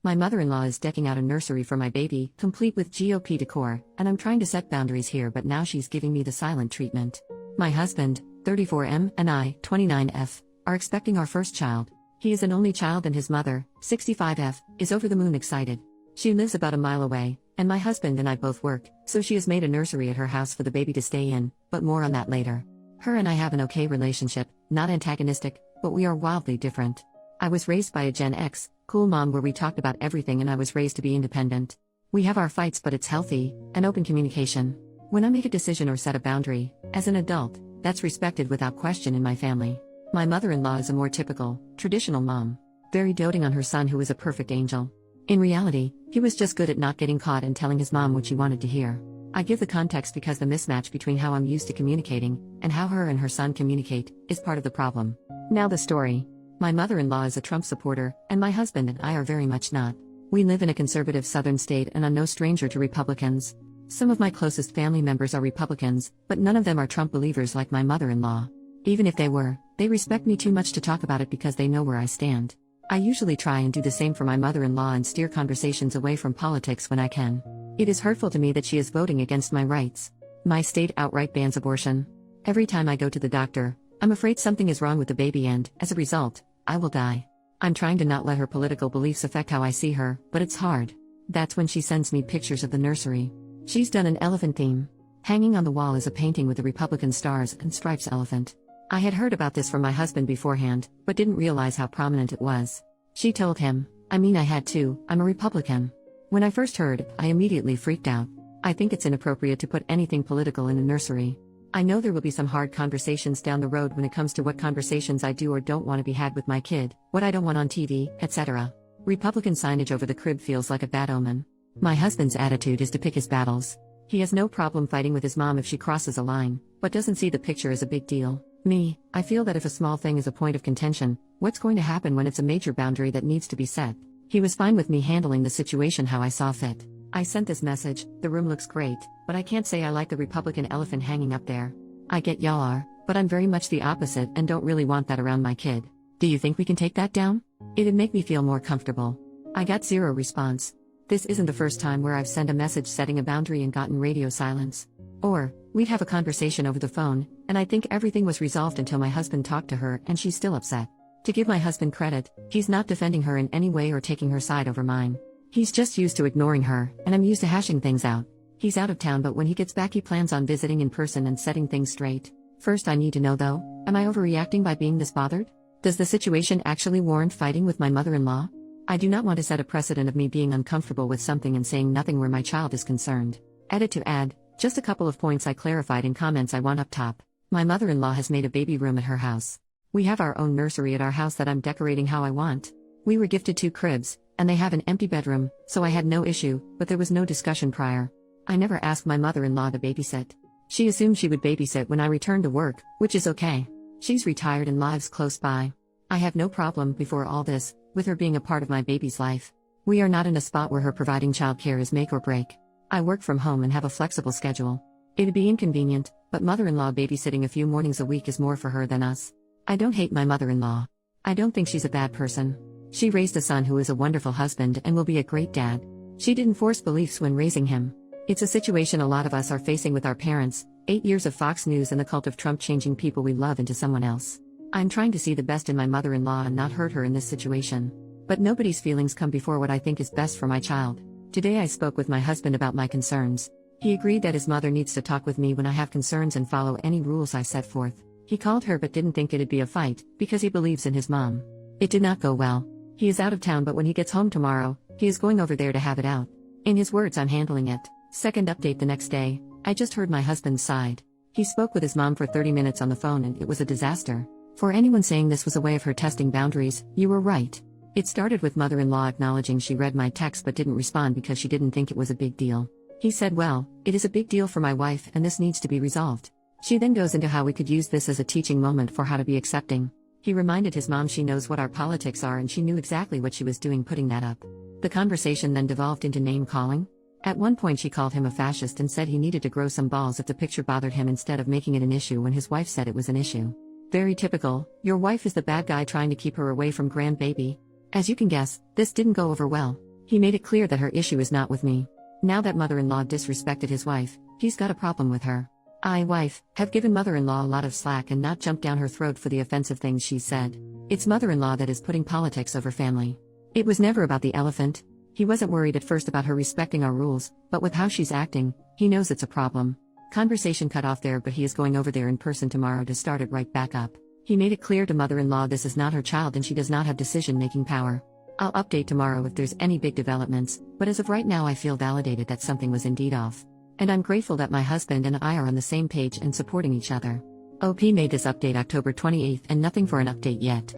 My mother-in-law is decking out a nursery for my baby, complete with GOP decor, and I'm trying to set boundaries here, but now she's giving me the silent treatment. My husband, 34M, and I, 29F, are expecting our first child. He is an only child and his mother, 65F, is over the moon excited. She lives about a mile away, and my husband and I both work, so she has made a nursery at her house for the baby to stay in, but more on that later. Her and I have an okay relationship, not antagonistic, but we are wildly different. I was raised by a Gen X, cool mom where we talked about everything, and I was raised to be independent. We have our fights, but it's healthy, and open communication. When I make a decision or set a boundary, as an adult, that's respected without question in my family. My mother-in-law is a more typical, traditional mom, very doting on her son who is a perfect angel. In reality, he was just good at not getting caught and telling his mom what she wanted to hear. I give the context because the mismatch between how I'm used to communicating and how her and her son communicate is part of the problem. Now the story. My mother-in-law is a Trump supporter, and my husband and I are very much not. We live in a conservative southern state and are no stranger to Republicans. Some of my closest family members are Republicans, but none of them are Trump believers like my mother-in-law. Even if they were, they respect me too much to talk about it because they know where I stand. I usually try and do the same for my mother-in-law and steer conversations away from politics when I can. It is hurtful to me that she is voting against my rights. My state outright bans abortion. Every time I go to the doctor, I'm afraid something is wrong with the baby and, as a result, I will die. I'm trying to not let her political beliefs affect how I see her, but it's hard. That's when she sends me pictures of the nursery. She's done an elephant theme. Hanging on the wall is a painting with the Republican stars and stripes elephant. I had heard about this from my husband beforehand, but didn't realize how prominent it was. She told him, I had to, I'm a Republican. When I first heard, I immediately freaked out. I think it's inappropriate to put anything political in a nursery. I know there will be some hard conversations down the road when it comes to what conversations I do or don't want to be had with my kid, what I don't want on TV, etc. Republican signage over the crib feels like a bad omen. My husband's attitude is to pick his battles. He has no problem fighting with his mom if she crosses a line, but doesn't see the picture as a big deal. Me, I feel that if a small thing is a point of contention, what's going to happen when it's a major boundary that needs to be set? He was fine with me handling the situation how I saw fit. I sent this message, the room looks great, but I can't say I like the Republican elephant hanging up there. I get y'all are, but I'm very much the opposite and don't really want that around my kid. Do you think we can take that down? It'd make me feel more comfortable. I got zero response. This isn't the first time where I've sent a message setting a boundary and gotten radio silence. Or, we'd have a conversation over the phone, and I think everything was resolved until my husband talked to her and she's still upset. To give my husband credit, he's not defending her in any way or taking her side over mine. He's just used to ignoring her, and I'm used to hashing things out. He's out of town, but when he gets back he plans on visiting in person and setting things straight. First I need to know though, am I overreacting by being this bothered? Does the situation actually warrant fighting with my mother-in-law? I do not want to set a precedent of me being uncomfortable with something and saying nothing where my child is concerned. Edit to add, just a couple of points I clarified in comments I want up top. My mother-in-law has made a baby room at her house. We have our own nursery at our house that I'm decorating how I want. We were gifted 2 cribs, and they have an empty bedroom, so I had no issue, but there was no discussion prior. I never asked my mother-in-law to babysit. She assumed she would babysit when I returned to work, which is okay. She's retired and lives close by. I have no problem, before all this, with her being a part of my baby's life. We are not in a spot where her providing childcare is make or break. I work from home and have a flexible schedule. It'd be inconvenient, but mother-in-law babysitting a few mornings a week is more for her than us. I don't hate my mother-in-law. I don't think she's a bad person. She raised a son who is a wonderful husband and will be a great dad. She didn't force beliefs when raising him. It's a situation a lot of us are facing with our parents, 8 years of Fox News and the cult of Trump changing people we love into someone else. I'm trying to see the best in my mother-in-law and not hurt her in this situation. But nobody's feelings come before what I think is best for my child. Today I spoke with my husband about my concerns. He agreed that his mother needs to talk with me when I have concerns and follow any rules I set forth. He called her but didn't think it'd be a fight, because he believes in his mom. It did not go well. He is out of town, but when he gets home tomorrow, he is going over there to have it out. In his words, I'm handling it. Second update the next day, I just heard my husband's side. He spoke with his mom for 30 minutes on the phone and it was a disaster. For anyone saying this was a way of her testing boundaries, you were right. It started with mother-in-law acknowledging she read my text but didn't respond because she didn't think it was a big deal. He said, well, it is a big deal for my wife and this needs to be resolved. She then goes into how we could use this as a teaching moment for how to be accepting. He reminded his mom she knows what our politics are and she knew exactly what she was doing putting that up. The conversation then devolved into name-calling. At one point she called him a fascist and said he needed to grow some balls if the picture bothered him instead of making it an issue when his wife said it was an issue. Very typical, your wife is the bad guy trying to keep her away from grandbaby. As you can guess, this didn't go over well. He made it clear that her issue is not with me. Now that mother-in-law disrespected his wife, he's got a problem with her. I, wife, have given mother-in-law a lot of slack and not jumped down her throat for the offensive things she said. It's mother-in-law that is putting politics over family. It was never about the elephant. He wasn't worried at first about her respecting our rules, but with how she's acting, he knows it's a problem. Conversation cut off there, but he is going over there in person tomorrow to start it right back up. He made it clear to mother-in-law this is not her child and she does not have decision-making power. I'll update tomorrow if there's any big developments, but as of right now I feel validated that something was indeed off. And I'm grateful that my husband and I are on the same page and supporting each other. OP made this update October 28th and nothing for an update yet.